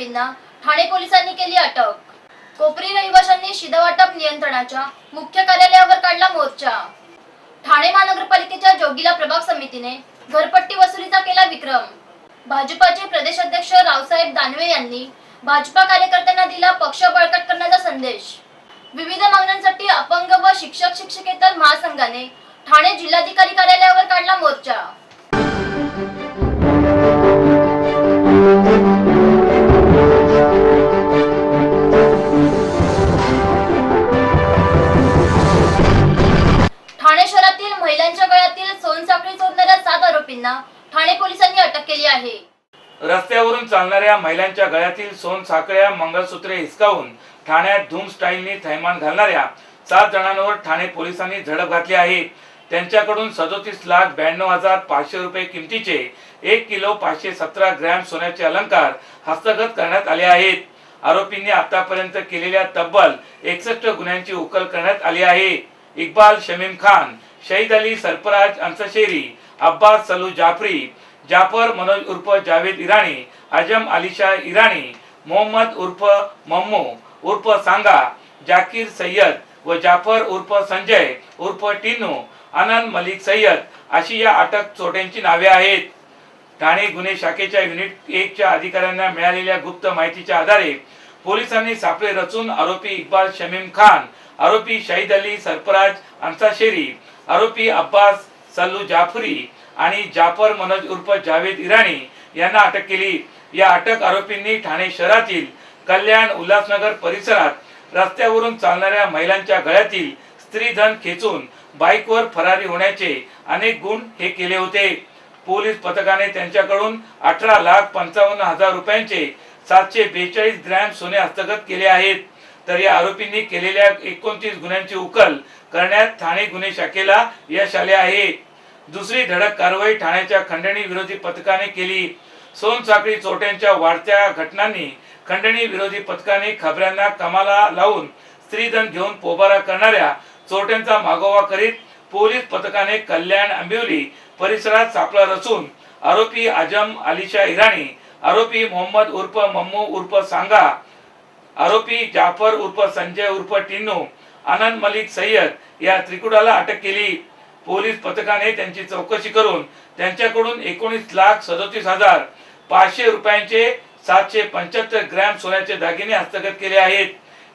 आरोपींना ठाणे पोलिसांनी केली अटक। कोपरी रहिवाशांनी शिधावाटप नियंत्रणाच्या मुख्य कार्यालयावर काढला मोर्चा। ठाणे महानगरपालिकेच्या जोगीला प्रभाग समितीने घरपट्टी वसुलीचा केला विक्रम। भाजपाचे प्रदेशाध्यक्ष रावसाहेब दानवे यांनी भाजपा कार्यकर्त्यांना दिला पक्ष बळकट करण्याचा संदेश। विविध मागण्यांसाठी अपंग व शिक्षक शिक्षकेतर महासंघाने ठाणे जिल्हाधिकारी कार्यालयावर काढला मोर्चा। ठाणे शहरातील महिलांच्या गळ्यातील सोनसाखळी चोरणाऱ्या 7 आरोपींना ठाणे पोलिसांनी अटक केली आहे। रस्त्यावरून चालणाऱ्या महिलांच्या गळ्यातील सोनसाखळ्या मंगळसूत्रे हिसकावून ठाण्यात धूम स्टाईलने थैमान घालणाऱ्या 7 जणांवर ठाणे पोलिसांनी झडप घातली आहे। त्यांच्याकडून 37,92,500 रुपये किमतीचे 1 किलो 517 ग्रॅम सोन्याचे अलंकार हस्तगत करण्यात आले आहेत। आरोपींनी आतापर्यंत केलेल्या तब्बल 61 गुन्ह्यांची उकल करण्यात आली आहे। इक्बाल शमीम खान, शहीद अली सरफराज अंसशेरी, अब्बास सलू जाफरी, जाफर मनोज उर्फ जावेद इराणी, आजम अलीशाह इराणी, मोहम्मद उर्फ मम्मू उर्फ सांगा, जाकीर सय्यद व जाफर उर्फ संजय उर्फ टिनू, आनंद मलिक सय्यद अशी या अटक चोरट्यांची नावे आहेत। ठाणे गुन्हे शाखेच्या युनिट 1 च्या अधिकाऱ्यांना मिळालेल्या गुप्त माहितीच्या आधारे पोलिसांनी सापळे रचून आरोपी इक्बाल शमीम खान, आरोपी शहीद अली सरफराज अंसाशेरी, आरोपी अब्बास सल्लू जाफरी आणि जाफर मनोज उर्फ जावेद इराणी यांना अटक केली। या अटक आरोपींनी ठाणे शहरातील कल्याण उल्हासनगर परिसरात रस्त्यावरून चालणाऱ्या महिलांच्या गळ्यातील स्त्रीधन खेचून बाईकवर फरारी होण्याचे अनेक गुण हे केले होते। पोलीस पथकाने त्यांच्याकडून 18,55,000 रुपयांचे 742 ग्रॅम सोने हस्तगत केले आहेत। तर या आरोपींनी केलेल्या 29 गुन्ह्यांची उकल करण्यात ठाणे गुन्हे शाखेला यश आले आहे। दुसरी धडक कारवाई ठाण्याच्या खंडणी विरोधी पथकाने केली। सोनसाखळी चोरट्यांच्या वाढत्या घटनांनी खंडणी विरोधी पथकाने खबऱ्यांना कामाला लावून स्त्रीधन घेऊन पोबारा करणाऱ्या चोरट्यांचा मागोवा करीत पोलीस पथकाने कल्याण आंबिवली परिसरात सापळा रचून आरोपी आजम अलीशाह इराणी, आरोपी मोहम्मद उर्फ मम्मू उर्फ सांगा, आरोपी जाफर उर्फ संजय उर्फ टिन्नू, आनंद मलिक सय्यद या त्रिकुटाला अटक केली। पोलीस पथकाने त्यांची चौकशी करून त्यांच्याकडून 19,37,500 रुपयांचे 775 ग्रॅम सोन्याचे दागिने हस्तगत केले आहेत।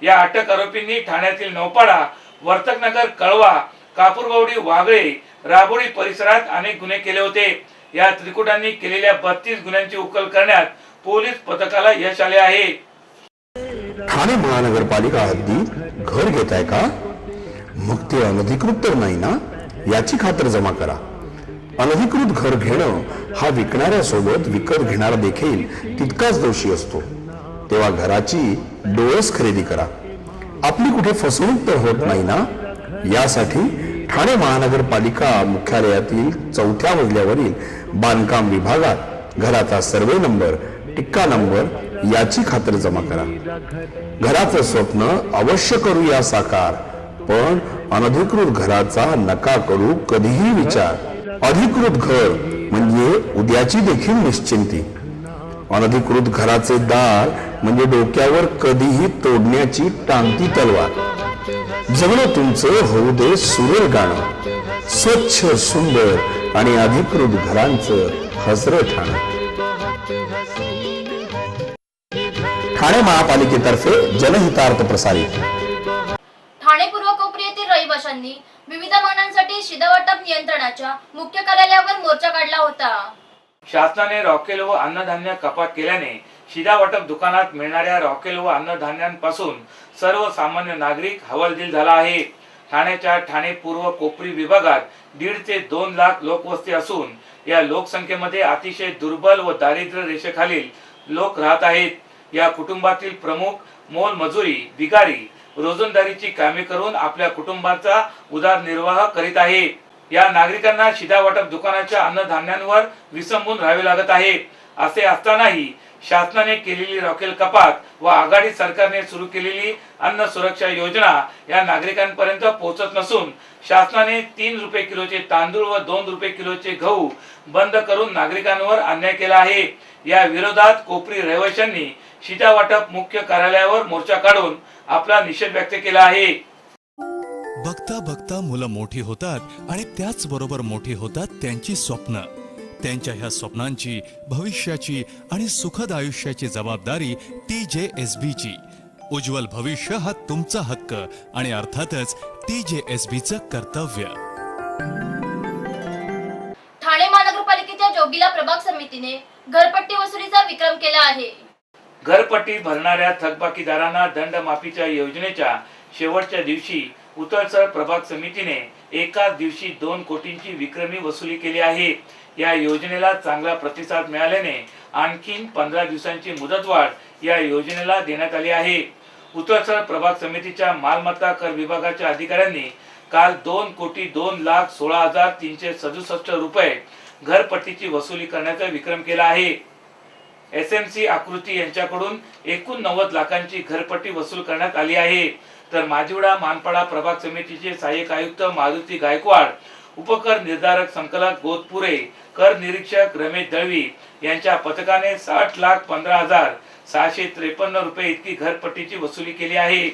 या अटक आरोपींनी ठाण्यातील नौपाडा, वर्तकनगर, कळवा, कापूरबावडी, वागळे, राबोडी परिसरात अनेक गुन्हे केले होते। या त्रिकुटांनी केलेल्या 32 गुन्ह्यांची उकल करण्यात पोलीस पथकाला यश आले आहे। ठाणे महानगरपालिका हद्दीत घर घेताय का? मग ते अनधिकृत तर नाही ना, याची खातर जमा करा। अनधिकृत घर घेणं हा विकणाऱ्यासोबत विकत घेणारा देखील तितकाच दोषी असतो। तेव्हा घराची डोळस खरेदी करा। आपली कुठे फसवणूक तर होत नाही ना, यासाठी ठाणे महानगरपालिका मुख्यालयातील 4थ्या मजल्यावरील बांधकाम विभागात घराचा सर्वे नंबर, टिक्का नंबर याची खातर जमा करा। घराचं स्वप्न अवश्य करूया साकार, पण अनधिकृत घराचा नका करू कधीही विचार। अधिकृत घर म्हणजे उद्याची देखील निश्चिंती। अनधिकृत घराचे दार म्हणजे डोक्यावर कधीही तोडण्याची टांगती तलवार। जगणं तुमचं होऊ दे सुरेल गाणं, स्वच्छ सुंदर आणि अधिकृत घरांचं हजर ठाणं। ठाणे महापालिकेतर्फे जनहितार्थ प्रसारित। ठाणे पूर्व कोपरी येथील रहिवाशांनी विविध मागण्यांसाठी शिधावाटप नियंत्रणाच्या मुख्य कार्यालयावर मोर्चा काढला होता। शासनाने रॉकेल व अन्नधान्य कपात केल्याने शिधावाटप दुकानात मिळणाऱ्या रॉकेल व अन्नधान्यांपासून सर्वसामान्य नागरिक हवालदिल झाला आहे। ठाण्याच्या ठाणे पूर्व कोपरी विभागात 1.5 ते 2 लाख लोकवस्ती असून या लोकसंख्येमध्ये अतिशय दुर्बल व दारिद्र्य रेषेखालील लोक राहत आहेत। या कुटुंबातील प्रमुख मोलमजुरी, बिगारी, रोजंदारीची कामे करून आपल्या कुटुंबाचा उदरनिर्वाह करीत आहे। या नागरिकांना शिधावाटप दुकानाच्या अन्नधान्यांवर विसंबून राहावे लागत आहे। असे असतानाही शासनाने केलेली रॉकेल कपात व आघाडी सरकारने सुरू केलेली अन्न सुरक्षा योजना या नागरिकांपर्यंत पोहोचत नसून शासनाने 3 रुपये किलोचे तांदूळ व 2 रुपये किलोचे गहू बंद करून नागरिकांवर अन्याय केला आहे। या विरोधात कोपरी रहिवाशांनी शिधा वाटप मुख्य कार्यालयावर मोर्चा काढून आपला निषेध व्यक्त केला आहे। बघता बघता मुलं मोठी होतात आणि त्याच बरोबर मोठी होतात त्यांची स्वप्न। त्यांच्या ह्या स्वप्नांची, भविष्याची आणि सुखद आयुष्याची जबाबदारी TJSB ची। उज्ज्वल भविष्य हा तुमचा हक्क आणि अर्थातच TJSB चं कर्तव्य। ठाणे महानगरपालिकेच्या जोगीला प्रभाग समितीने घरपट्टी वसुलीचा विक्रम केला आहे। घरपट्टी भरणाऱ्या थकबाकीदारांना दंडमाफीच्या योजनेच्या शेवटच्या दिवशी उतळसर प्रभाग समितीने एकाच दिवशी 2 कोटींची विक्रमी वसुली केली आहे। या योजनेला चांगला प्रतिसाद मिळाल्याने आणखीन 15 दिवसांची मुदतवाढ या योजनेला देण्यात आली आहे। उतळसर प्रभाग समितीच्या मालमत्ता कर विभागाच्या अधिकाऱ्यांनी काल 2,16,367 रुपये घरपट्टीची वसुली करण्याचा विक्रम केला आहे। SMC आकृती यांच्याकडून एकूण 90 लाखांची घरपट्टी वसूल करण्यात आली आहे। तर माजिवडा मानपाडा प्रभाग समितीचे सहाय्यक आयुक्त मारुती गायकवाड, उपकर निर्धारक संकलक गोतपुरे, कर निरीक्षक रमेश दळवी यांच्या पथकाने 60,15,653 रुपये इतकी घरपट्टीची वसुली केली आहे।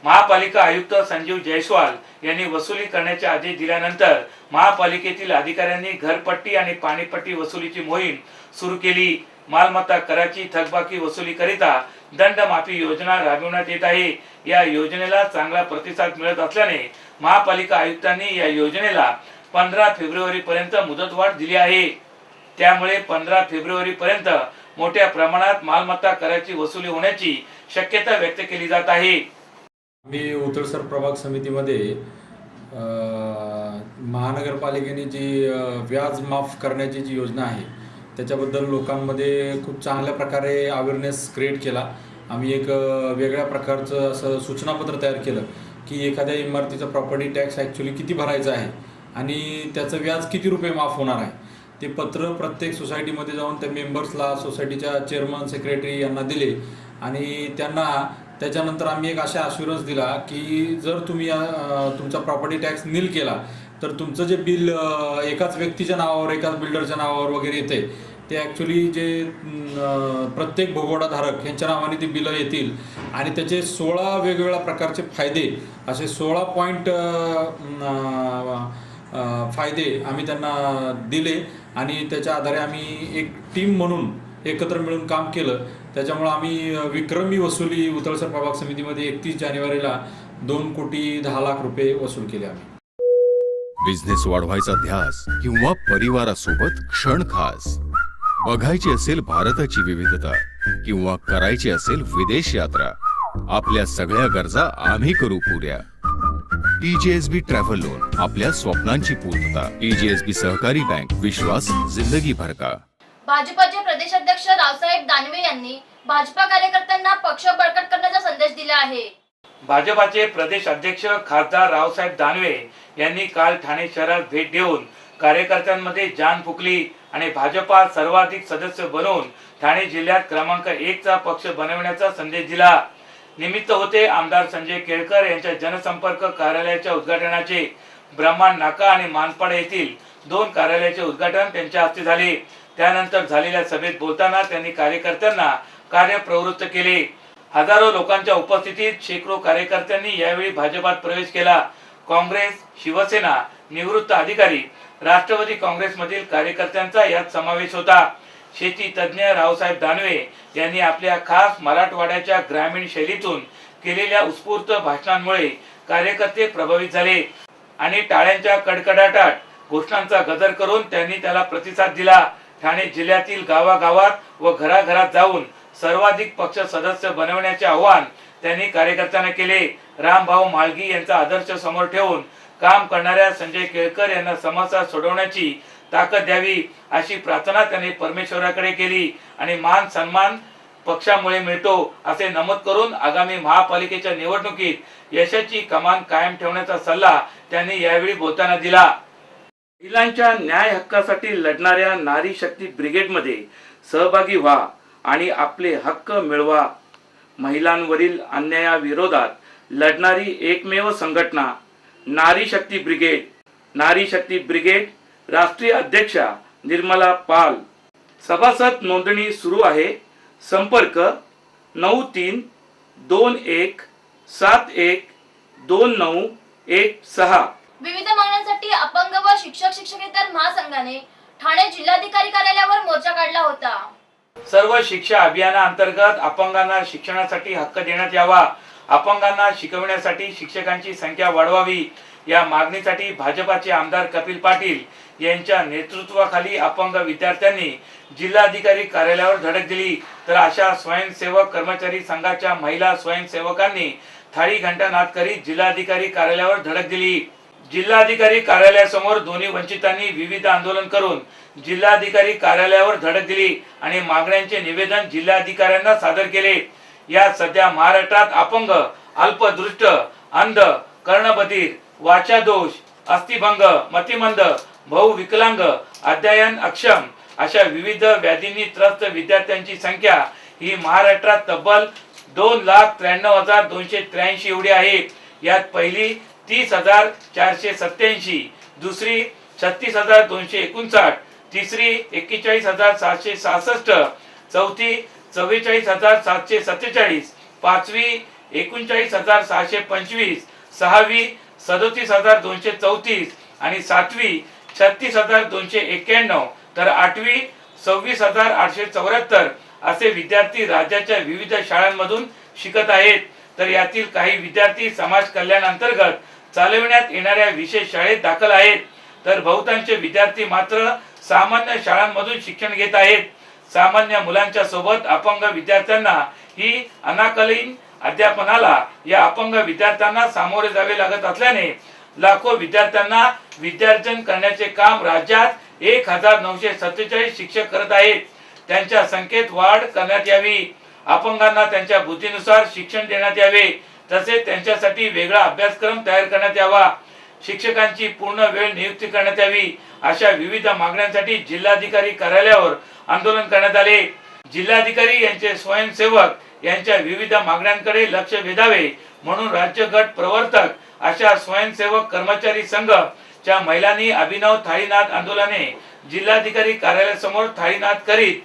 महापालिका आयुक्त संजीव जयस्वाल यांनी वसुली करण्याचे आदेश दिल्यानंतर महापालिकेतील अधिकाऱ्यांनी घरपट्टी आणि पाणीपट्टी वसुलीची मोहीम सुरू केली। मालमत्ता कराची थकबाकी वसुली करिता दंडमाफी योजना राबविण्यात येत आहे। या योजनेला चांगला प्रतिसाद मिळत असल्याने महापालिका आयुक्तांनी या योजनेला 15 फेब्रुवारी पर्यंत मुदतवाढ दिली आहे। त्यामुळे 15 फेब्रुवारी पर्यंत मोठ्या प्रमाणात मालमत्ता कराची वसुली होण्याची शक्यता व्यक्त केली जात आहे। मी उतळसर प्रभाग समितीमध्ये महानगरपालिकेने जी व्याज माफ करण्याची जी योजना आहे त्याच्याबद्दल लोकांमध्ये खूप चांगल्या प्रकारे अवेअरनेस क्रिएट केला। आम्ही एक वेगळ्या प्रकारचं असं सूचनापत्र तयार केलं की एखाद्या इमारतीचा प्रॉपर्टी टॅक्स ॲक्च्युली किती भरायचा आहे आणि त्याचं व्याज किती रुपये माफ होणार आहे ते पत्र प्रत्येक सोसायटीमध्ये जाऊन त्या मेंबर्सला, सोसायटीच्या चेअरमन, सेक्रेटरी यांना दिले आणि त्यांना त्याच्यानंतर आम्ही एक अशा अश्युरन्स दिला की जर तुम्ही तुमचा प्रॉपर्टी टॅक्स नील केला तर तुमचं जे बिल एकाच व्यक्तीच्या नावावर, एकाच बिल्डरच्या नावावर वगैरे येते ते ॲक्च्युली जे प्रत्येक भोगवटाधारक यांच्या नावाने ती बिलं येतील आणि त्याचे 16 वेगवेगळ्या प्रकारचे फायदे, असे 16 पॉईंट फायदे आम्ही त्यांना दिले आणि त्याच्या आधारे आम्ही एक टीम म्हणून एकत्र मिळून काम केलं। त्याच्यामुळे आम्ही विक्रमी वसुली उतळसर प्रभाग समितीमध्ये 31 जानेवारीला 2,10,00,000 रुपये वसूल केले आम्ही। बिझनेस वाढवायचा ध्यास किंवा परिवारासोबत क्षण खास, बघायची असेल भारताची विविधता किंवा करायची असेल विदेश यात्रा, आपल्या सगळ्या गरजा आम्ही करू पुऱ्या। TJSB ट्रॅव्हल लोन, आपल्या स्वप्नांची पूर्तता। TJSB सहकारी बँक, विश्वास जिंदगी भर का। भाजपाचे प्रदेशाध्यक्ष रावसाहेब दानवे यांनी भाजपा कार्यकर्त्यांना पक्ष बळकट करण्याचा संदेश दिला आहे। भाजपाचे प्रदेश अध्यक्ष खासदार रावसाहेब दानवे यांनी काल ठाणे शहरात भेट देऊन कार्यकर्त्यांमध्ये जान फुकली आणि भाजपा सर्वाधिक सदस्य बनवून ठाणे जिल्ह्यात क्रमांक 1 चा पक्ष बनवण्याचा संदेश दिला। निमित्त होते आमदार संजय केळकर यांच्या जनसंपर्क कार्यालयाच्या उद्घाटनाचे। ब्रह्मांड नाका आणि मानपाडा येथील 2 कार्यालयाचे उद्घाटन त्यांच्या हस्ते झाले। त्यानंतर झालेल्या सभेत बोलताना त्यांनी कार्यकर्त्यांना कार्यप्रवृत्त केले। हजारो लोकांच्या उपस्थितीत शेकडो कार्यकर्त्यांनी यावेळी भाजपात प्रवेश केला। काँग्रेस, शिवसेना, निवृत्त अधिकारी, राष्ट्रवादी काँग्रेसमधील कार्यकर्त्यांचा यात समावेश होता। शेती तज्ञ रावसाहेब दानवे यांनी आपल्या खास मराठवाड्याच्या ग्रामीण शैलीतून केलेल्या उत्स्फूर्त भाषणांमुळे कार्यकर्ते प्रभावित झाले आणि टाळ्यांच्या कडकडाटात घोषणांचा गजर करून त्यांनी त्याला प्रतिसाद दिला। ठाणे जिल्ह्यातील गावागावात व घराघरात जाऊन सर्वाधिक पक्ष सदस्य बनवण्याचे आवाहन त्यांनी कार्यकर्त्यांना केले। रामभाऊ माळगी यांचा आदर्श समोर ठेवून काम करणाऱ्या संजय केळकर यांना समस्या सोडवण्याची ताकद द्यावी अशी प्रार्थना त्यांनी परमेश्वराकडे केली आणि मान सन्मान पक्षामुळे मिळतो असे नमूद करून आगामी महापालिकेच्या निवडणुकीत यशाची कमान कायम ठेवण्याचा सल्ला त्यांनी यावेळी बोलताना दिला। महिलांच्या न्याय हक्कासाठी लढणाऱ्या नारी शक्ती ब्रिगेडमध्ये सहभागी व्हा आणि आपले हक्क मिळवा. महिलांवरील अन्यायाविरोधात लढणारी एकमेव संघटना नारी शक्ती ब्रिगेड. नारी शक्ती ब्रिगेड राष्ट्रीय अध्यक्षा निर्मला पाल. सभासद नोंदणी सुरू आहे. संपर्क 9321712916. विविध मागण्यांसाठी अपंग व शिक्षकेतर महासंघाने ठाणे जिल्हाधिकारी कार्यालयावर मोर्चा काढला होता. सर्व शिक्षा अभियानाअंतर्गत अपंगांना शिक्षणासाठी हक्क देण्यात यावा. अपंगांना शिकवण्यासाठी शिक्षकांची संख्या वाढवावी या मागणीसाठी भाजपाचे आमदार कपिल पाटील यांच्या नेतृत्वाखाली अपंग विद्यार्थ्यांनी जिल्हाधिकारी कार्यालयावर धडक दिली. तर अशा स्वयंसेवक कर्मचारी संघाच्या महिला स्वयंसेवकांनी थाळी घंटानाद करीत जिल्हाधिकारी कार्यालयावर धडक दिली. जिल्हाधिकारी कार्यालयासमोर दोन्ही वंचितांनी विविध आंदोलन करून जिल्हाधिकारी कार्यालयावर धडक दिली आणि मागण्यांचे निवेदन जिल्हाधिकाऱ्यांना सादर केले. या सध्या महाराष्ट्रात अपंग, अल्पदृष्ट, अंध, कर्णबधिर, वाचादोष, अस्थिभंग, मतिमंद, बहुविकलांग, अध्ययन अक्षम अशा विविध व्याधींनी त्रस्त विद्यार्थ्यांची संख्या ही महाराष्ट्रात तब्बल 2,93,283 एवढी आहे. यात पहिली 30,487, दुसरी 36,259, तिसरी 41,766, चौथी 44,747, पाचवी 39,625, सहावी 37,234 आणि सातवी 36,291 तर आठवी 26,874 असे विद्यार्थी राज्याच्या विविध शाळांमधून शिकत आहेत. तर यातील काही विद्यार्थी समाज कल्याण अंतर्गत चालविण्यात येणाऱ्या विशेष शाळेत दाखल आहेत. तर बहुतांश विद्यार्थी मात्र सामान्य शाळांमधून शिक्षण घेत आहेत. सामान्य मुलांच्या सोबत अपंग विद्यार्थ्यांना ही अनाकलीन अध्यापनाला या अपंग विद्यार्थ्यांना सामोरे जावे लागत असल्याने लाखो विद्यार्थ्यांना विद्यार्जन करण्याचे काम राज्यात 1,947 शिक्षक करत आहेत. त्यांच्या संख्येत वाढ करण्यात यावी. अपंगांना त्यांच्या बुद्धीनुसार शिक्षण देण्यात यावे. तसेच त्यांच्यासाठी वेगळा अभ्यासक्रम तयार करण्यात यावा. शिक्षकांची पूर्ण वेळ नियुक्ती करण्यात यावी. अशा विविध मागण्यांसाठी जिल्हाधिकारी कार्यालयावर आंदोलन करण्यात आले. जिल्हाधिकारी यांचे स्वयंसेवक यांच्या विविध मागण्यांकडे लक्ष वेधावे म्हणून राज्य गट प्रवर्तक अशा स्वयंसेवक कर्मचारी संघच्या महिलांनी अभिनव थाळीनाद आंदोलने जिल्हाधिकारी कार्यालयासमोर थाळीनाद करीत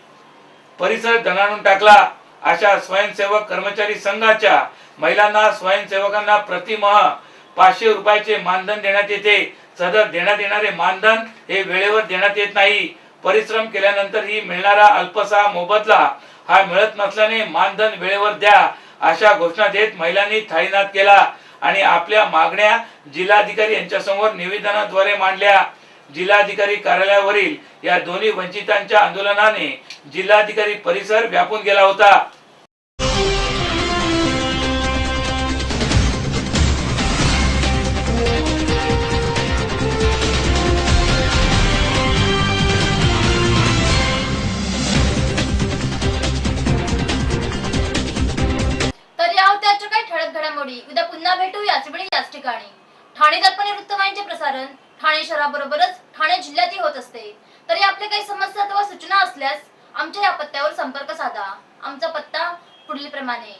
परिसर दणाणून टाकला. अशा स्वयंसेवक कर्मचारी संघाच्या महिलांना स्वयंसेवकांना प्रतिमाह 500 रुपयाचे मानधन देण्यात येते. सदर देण्यात येणारे मानधन हे वेळेवर देण्यात येत नाही. परिश्रम केल्यानंतरही मिळणारा अल्पसा मोबदला हा मिळत नसल्याने मानधन वेळेवर द्या अशा घोषणा देत महिलांनी थाळीनाद केला आणि आपल्या मागण्या जिल्हाधिकारी यांच्यासमोर निवेदनाद्वारे मांडल्या. जिल्हाधिकारी कार्यालयावरील या दोन्ही वंचितांच्या आंदोलनाने जिल्हाधिकारी परिसर व्यापून गेला होता. तर या होत्या आजच्या काही ठळक घडामोडी. उद्या पुन्हा भेटू याच वेळी याच ठिकाणी. ठाणे दर्पण वृत्तवाहिनीचे प्रसारण ठाणे शहराबरोबरच ठाणे जिल्ह्यातही होत असते. तरी आपले काही समस्या अथवा सूचना असल्यास आमच्या या पत्त्यावर संपर्क साधा. आमचा पत्ता पुढील प्रमाणे.